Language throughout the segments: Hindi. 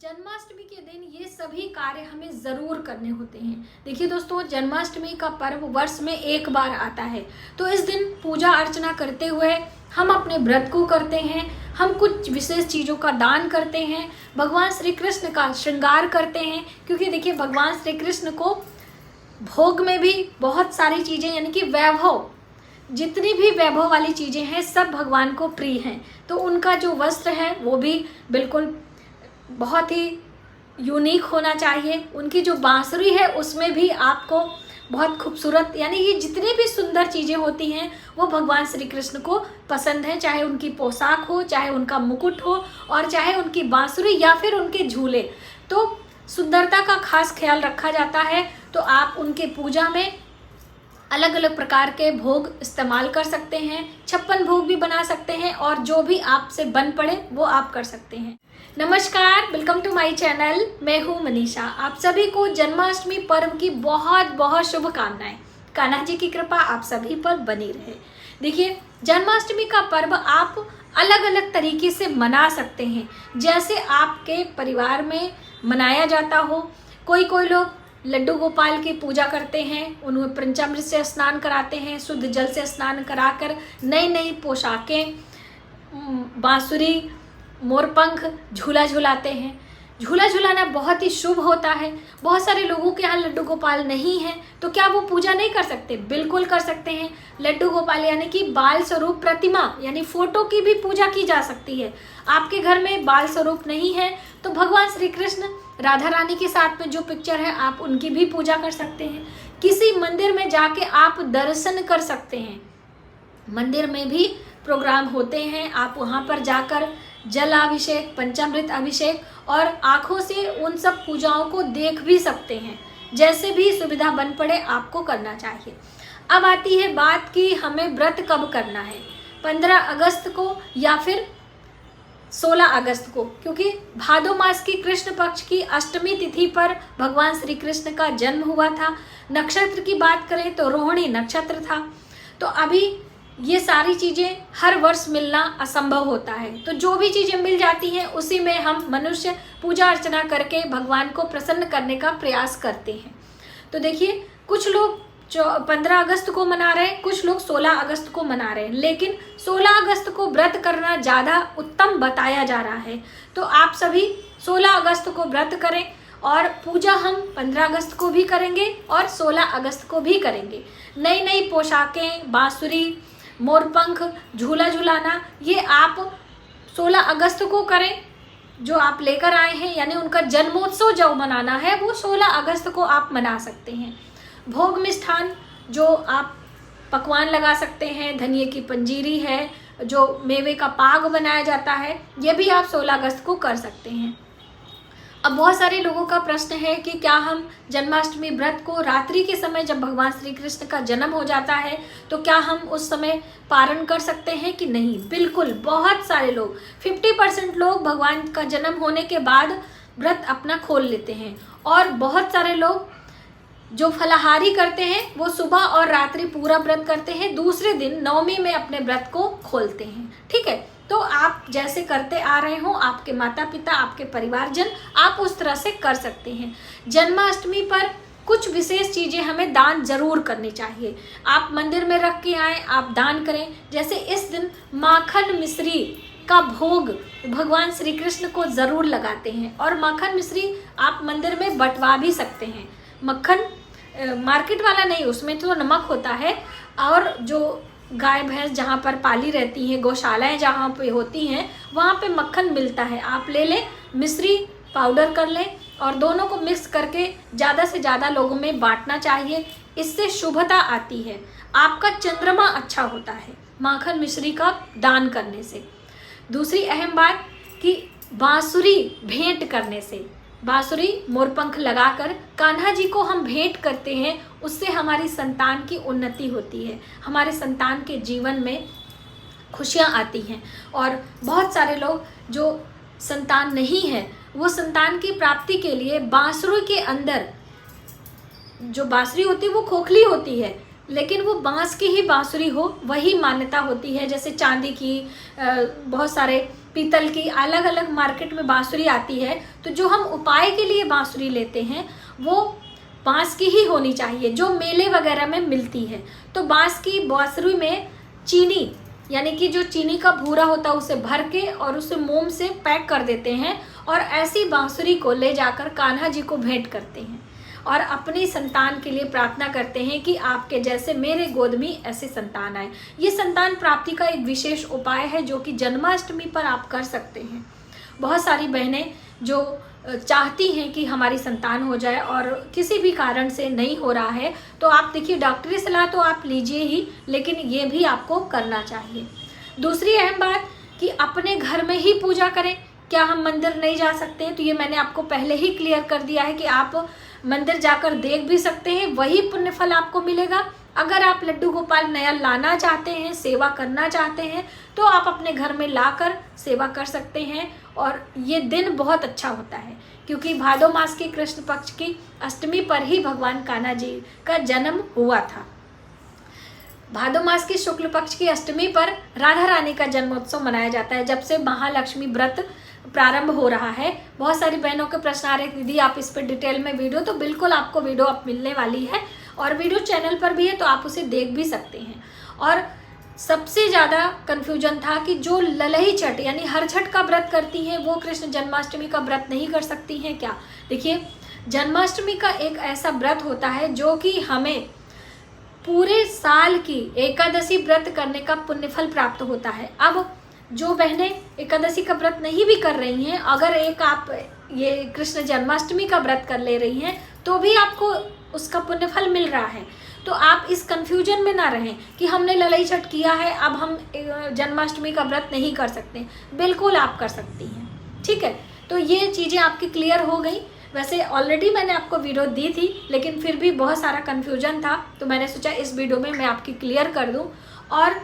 जन्माष्टमी के दिन ये सभी कार्य हमें ज़रूर करने होते हैं। देखिए दोस्तों, जन्माष्टमी का पर्व वर्ष में एक बार आता है, तो इस दिन पूजा अर्चना करते हुए हम अपने व्रत को करते हैं। हम कुछ विशेष चीज़ों का दान करते हैं, भगवान श्री कृष्ण का श्रृंगार करते हैं। क्योंकि देखिए, भगवान श्री कृष्ण को भोग में भी बहुत सारी चीज़ें, यानी कि वैभव, जितनी भी वैभव वाली चीज़ें हैं सब भगवान को प्रिय हैं। तो उनका जो वस्त्र है वो भी बिल्कुल बहुत ही यूनिक होना चाहिए। उनकी जो बांसुरी है उसमें भी आपको बहुत खूबसूरत, यानी ये जितनी भी सुंदर चीज़ें होती हैं वो भगवान श्री कृष्ण को पसंद है। चाहे उनकी पोशाक हो, चाहे उनका मुकुट हो, और चाहे उनकी बांसुरी या फिर उनके झूले, तो सुंदरता का खास ख्याल रखा जाता है। तो आप उनके पूजा में अलग अलग प्रकार के भोग इस्तेमाल कर सकते हैं। 56 भोग भी बना सकते हैं, और जो भी आपसे बन पड़े वो आप कर सकते हैं। नमस्कार, वेलकम टू माय चैनल। मैं हूँ मनीषा। आप सभी को जन्माष्टमी पर्व की बहुत बहुत शुभकामनाएं। कान्हा जी की कृपा आप सभी पर बनी रहे। देखिए, जन्माष्टमी का पर्व आप अलग अलग तरीके से मना सकते हैं, जैसे आपके परिवार में मनाया जाता हो। कोई लोग लड्डू गोपाल की पूजा करते हैं, उन्हें पंचामृत से स्नान कराते हैं, शुद्ध जल से स्नान कराकर नई नई पोशाकें, बांसुरी, मोरपंख, झूला झुलाते हैं। झूला झुलाना बहुत ही शुभ होता है। बहुत सारे लोगों के यहाँ लड्डू गोपाल नहीं है, तो क्या वो पूजा नहीं कर सकते? बिल्कुल कर सकते हैं। लड्डू गोपाल यानी कि बाल स्वरूप प्रतिमा, यानी फोटो की भी पूजा की जा सकती है। आपके घर में बाल स्वरूप नहीं है तो भगवान श्री कृष्ण राधा रानी के साथ में जो पिक्चर है आप उनकी भी पूजा कर सकते हैं। किसी मंदिर में जाके आप दर्शन कर सकते हैं। मंदिर में भी प्रोग्राम होते हैं, आप वहाँ पर जाकर जलाभिषेक, पंचामृत अभिषेक और आँखों से उन सब पूजाओं को देख भी सकते हैं। जैसे भी सुविधा बन पड़े आपको करना चाहिए। अब आती है बात कि हमें व्रत कब करना है, 15 अगस्त को या फिर 16 अगस्त को, क्योंकि भादो मास की कृष्ण पक्ष की अष्टमी तिथि पर भगवान श्री कृष्ण का जन्म हुआ था। नक्षत्र की बात करें तो रोहिणी नक्षत्र था। तो अभी ये सारी चीज़ें हर वर्ष मिलना असंभव होता है, तो जो भी चीज़ें मिल जाती हैं उसी में हम मनुष्य पूजा अर्चना करके भगवान को प्रसन्न करने का प्रयास करते हैं। तो देखिए, कुछ लोग 15 अगस्त को मना रहे हैं, कुछ लोग 16 अगस्त को मना रहे हैं, लेकिन 16 अगस्त को व्रत करना ज़्यादा उत्तम बताया जा रहा है। तो आप सभी 16 अगस्त को व्रत करें, और पूजा हम 15 अगस्त को भी करेंगे और 16 अगस्त को भी करेंगे। नई नई पोशाकें, बांसुरी, मोरपंख, झूला झुलाना, ये आप 16 अगस्त को करें। जो आप लेकर आए हैं, यानी उनका जन्मोत्सव जो मनाना है वो 16 अगस्त को आप मना सकते हैं। भोग मिष्ठान जो आप पकवान लगा सकते हैं, धनिये की पंजीरी है, जो मेवे का पाग बनाया जाता है, ये भी आप 16 अगस्त को कर सकते हैं। अब बहुत सारे लोगों का प्रश्न है कि क्या हम जन्माष्टमी व्रत को रात्रि के समय, जब भगवान श्री कृष्ण का जन्म हो जाता है, तो क्या हम उस समय पारण कर सकते हैं कि नहीं? बिल्कुल। बहुत सारे लोग, 50% लोग भगवान का जन्म होने के बाद व्रत अपना खोल लेते हैं, और बहुत सारे लोग जो फलाहारी करते हैं वो सुबह और रात्रि पूरा व्रत करते हैं, दूसरे दिन नवमी में अपने व्रत को खोलते हैं। ठीक है, तो आप जैसे करते आ रहे हो, आपके माता पिता, आपके परिवारजन, आप उस तरह से कर सकते हैं। जन्माष्टमी पर कुछ विशेष चीज़ें हमें दान जरूर करनी चाहिए। आप मंदिर में रख के आएँ, आप दान करें। जैसे इस दिन माखन मिश्री का भोग भगवान श्री कृष्ण को ज़रूर लगाते हैं, और माखन मिश्री आप मंदिर में बंटवा भी सकते हैं। मक्खन मार्केट वाला नहीं, उसमें तो नमक होता है, और जो गाय भैंस जहाँ पर पाली रहती हैं, गौशालाएं जहाँ पे होती हैं, वहाँ पे मक्खन मिलता है। आप ले लें, मिश्री पाउडर कर लें, और दोनों को मिक्स करके ज़्यादा से ज़्यादा लोगों में बांटना चाहिए। इससे शुभता आती है, आपका चंद्रमा अच्छा होता है माखन मिश्री का दान करने से। दूसरी अहम बात कि बांसुरी भेंट करने से, बांसुरी मोरपंख लगाकर कान्हा जी को हम भेंट करते हैं, उससे हमारी संतान की उन्नति होती है, हमारे संतान के जीवन में खुशियाँ आती हैं। और बहुत सारे लोग जो संतान नहीं है, वो संतान की प्राप्ति के लिए बांसुरी के अंदर, जो बांसुरी होती है वो खोखली होती है, लेकिन वो बांस की ही बांसुरी हो, वही मान्यता होती है। जैसे चांदी की बहुत सारे पीतल की, अलग अलग मार्केट में बांसुरी आती है। तो जो हम उपाय के लिए बांसुरी लेते हैं वो बांस की ही होनी चाहिए, जो मेले वगैरह में मिलती है। तो बांस की बांसुरी में चीनी, यानी कि जो चीनी का भूरा होता है उसे भर के और उसे मोम से पैक कर देते हैं और ऐसी बांसुरी को ले जाकर कान्हा जी को भेंट करते हैं और अपनी संतान के लिए प्रार्थना करते हैं कि आपके जैसे मेरे गोद में ऐसे संतान आए। ये संतान प्राप्ति का एक विशेष उपाय है जो कि जन्माष्टमी पर आप कर सकते हैं। बहुत सारी बहनें जो चाहती हैं कि हमारी संतान हो जाए और किसी भी कारण से नहीं हो रहा है, तो आप देखिए डॉक्टरी सलाह तो आप लीजिए ही, लेकिन ये भी आपको करना चाहिए। दूसरी अहम बात कि अपने घर में ही पूजा करें। क्या हम मंदिर नहीं जा सकते हैं? तो ये मैंने आपको पहले ही क्लियर कर दिया है कि आप मंदिर जाकर देख भी सकते हैं, वही पुण्य फल आपको मिलेगा। अगर आप लड्डू गोपाल नया लाना चाहते हैं, सेवा करना चाहते हैं, तो आप अपने घर में लाकर सेवा कर सकते हैं। और ये दिन बहुत अच्छा होता है क्योंकि भादो मास के कृष्ण पक्ष की अष्टमी पर ही भगवान कान्हा जी का जन्म हुआ था। भादो मास की शुक्ल पक्ष की अष्टमी पर राधा रानी का जन्मोत्सव मनाया जाता है, जब से महालक्ष्मी व्रत प्रारंभ हो रहा है। बहुत सारी बहनों के प्रश्न आ रहे हैं दीदी आप इस पर डिटेल में वीडियो, तो बिल्कुल आपको वीडियो अब मिलने वाली है और वीडियो चैनल पर भी है, तो आप उसे देख भी सकते हैं। और सबसे ज़्यादा कन्फ्यूजन था कि जो ललही छठ यानी हर छठ का व्रत करती हैं वो कृष्ण जन्माष्टमी का व्रत नहीं कर सकती हैं क्या? देखिए, जन्माष्टमी का एक ऐसा व्रत होता है जो कि हमें पूरे साल की एकादशी व्रत करने का पुण्यफल प्राप्त होता है। अब जो बहनें एकादशी का व्रत नहीं भी कर रही हैं, अगर एक आप ये कृष्ण जन्माष्टमी का व्रत कर ले रही हैं तो भी आपको उसका पुण्यफल मिल रहा है। तो आप इस कंफ्यूजन में ना रहें कि हमने ललई छठ किया है अब हम जन्माष्टमी का व्रत नहीं कर सकते। बिल्कुल आप कर सकती हैं, ठीक है। तो ये चीज़ें आपकी क्लियर हो गई। वैसे ऑलरेडी मैंने आपको वीडियो दी थी, लेकिन फिर भी बहुत सारा कन्फ्यूजन था, तो मैंने सोचा इस वीडियो में मैं आपकी क्लियर कर दूं। और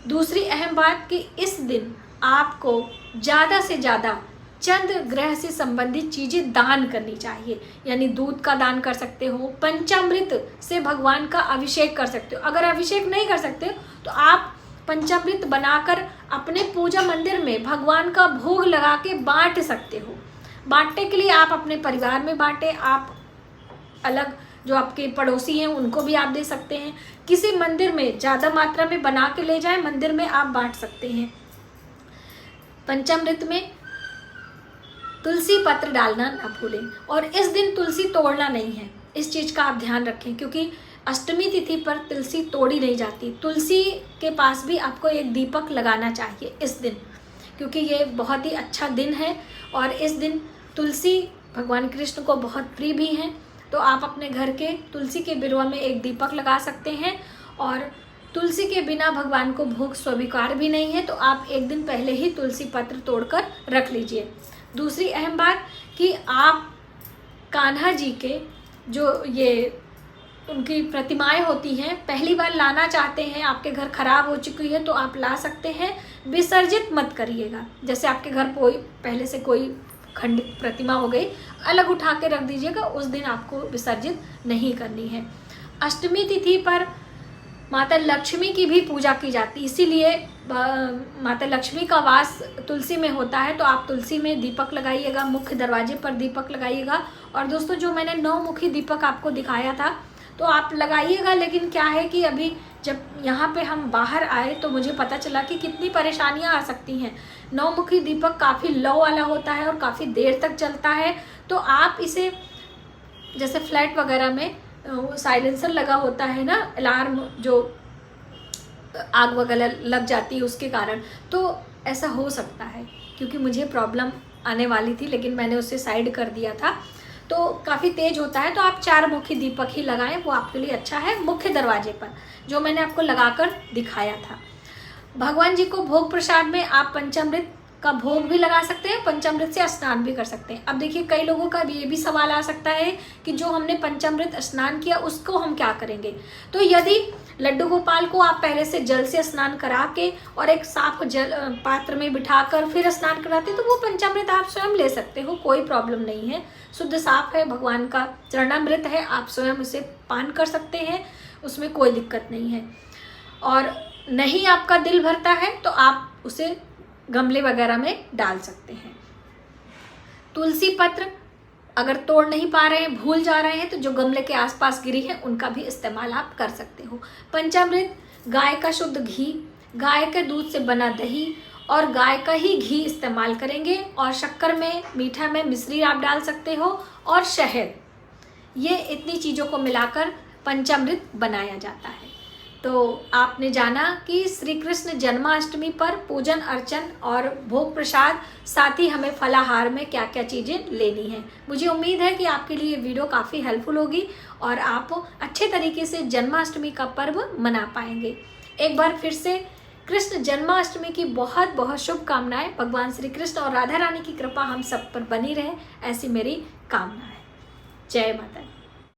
दूसरी अहम बात कि इस दिन आपको ज़्यादा से ज़्यादा चंद्र ग्रह से संबंधित चीज़ें दान करनी चाहिए, यानी दूध का दान कर सकते हो, पंचामृत से भगवान का अभिषेक कर सकते हो। अगर अभिषेक नहीं कर सकते हो तो आप पंचामृत बनाकर अपने पूजा मंदिर में भगवान का भोग लगा के बांट सकते हो। बांटने के लिए आप अपने परिवार में बांटें, आप अलग जो आपके पड़ोसी हैं उनको भी आप दे सकते हैं। किसी मंदिर में ज़्यादा मात्रा में बना के ले जाएं, मंदिर में आप बांट सकते हैं। पंचामृत में तुलसी पत्र डालना ना भूलें और इस दिन तुलसी तोड़ना नहीं है, इस चीज़ का आप ध्यान रखें क्योंकि अष्टमी तिथि पर तुलसी तोड़ी नहीं जाती। तुलसी के पास भी आपको एक दीपक लगाना चाहिए इस दिन, क्योंकि ये बहुत ही अच्छा दिन है और इस दिन तुलसी भगवान कृष्ण को बहुत प्रिय भी हैं। तो आप अपने घर के तुलसी के बिरुआ में एक दीपक लगा सकते हैं और तुलसी के बिना भगवान को भोग स्वीकार भी नहीं है, तो आप एक दिन पहले ही तुलसी पत्र तोड़कर रख लीजिए। दूसरी अहम बात कि आप कान्हा जी के जो ये उनकी प्रतिमाएं होती हैं पहली बार लाना चाहते हैं, आपके घर खराब हो चुकी है तो आप ला सकते हैं, विसर्जित मत करिएगा। जैसे आपके घर कोई पहले से कोई खंडित प्रतिमा हो गई, अलग उठा के रख दीजिएगा, उस दिन आपको विसर्जित नहीं करनी है। अष्टमी तिथि पर माता लक्ष्मी की भी पूजा की जाती है, इसीलिए माता लक्ष्मी का वास तुलसी में होता है, तो आप तुलसी में दीपक लगाइएगा, मुख्य दरवाजे पर दीपक लगाइएगा। और दोस्तों जो मैंने 9 मुखी दीपक आपको दिखाया था तो आप लगाइएगा, लेकिन क्या है कि अभी जब यहाँ पे हम बाहर आए तो मुझे पता चला कि कितनी परेशानियाँ आ सकती हैं। 9 मुखी दीपक काफ़ी लो वाला होता है और काफ़ी देर तक चलता है, तो आप इसे जैसे फ्लैट वगैरह में साइलेंसर लगा होता है ना, अलार्म जो आग वगैरह लग जाती है उसके कारण, तो ऐसा हो सकता है। क्योंकि मुझे प्रॉब्लम आने वाली थी लेकिन मैंने उसे साइड कर दिया था, तो काफ़ी तेज होता है, तो आप 4 मुखी दीपक ही लगाएं, वो आपके लिए अच्छा है। मुख्य दरवाजे पर जो मैंने आपको लगाकर दिखाया था। भगवान जी को भोग प्रसाद में आप पंचामृत का भोग भी लगा सकते हैं, पंचामृत से स्नान भी कर सकते हैं। अब देखिए कई लोगों का ये भी सवाल आ सकता है कि जो हमने पंचामृत स्नान किया उसको हम क्या करेंगे। तो यदि लड्डू गोपाल को आप पहले से जल से स्नान करा के और एक साफ जल पात्र में बिठाकर फिर स्नान कराते तो वो पंचामृत आप स्वयं ले सकते हो, कोई प्रॉब्लम नहीं है। शुद्ध साफ है, भगवान का चरणामृत है, आप स्वयं उसे पान कर सकते हैं, उसमें कोई दिक्कत नहीं है। और नहीं आपका दिल भरता है तो आप उसे गमले वगैरह में डाल सकते हैं। तुलसी पत्र अगर तोड़ नहीं पा रहे हैं, भूल जा रहे हैं, तो जो गमले के आसपास गिरी है उनका भी इस्तेमाल आप कर सकते हो। पंचामृत गाय का शुद्ध घी, गाय के दूध से बना दही और गाय का ही घी इस्तेमाल करेंगे। और शक्कर में, मीठा में मिश्री आप डाल सकते हो और शहद, ये इतनी चीज़ों को मिलाकर पंचामृत बनाया जाता है। तो आपने जाना कि श्री कृष्ण जन्माष्टमी पर पूजन अर्चन और भोग प्रसाद, साथ ही हमें फलाहार में क्या क्या चीज़ें लेनी है। मुझे उम्मीद है कि आपके लिए ये वीडियो काफ़ी हेल्पफुल होगी और आप अच्छे तरीके से जन्माष्टमी का पर्व मना पाएंगे। एक बार फिर से कृष्ण जन्माष्टमी की बहुत बहुत शुभकामनाएं। भगवान श्री कृष्ण और राधा रानी की कृपा हम सब पर बनी रहे, ऐसी मेरी कामना है। जय माता दी।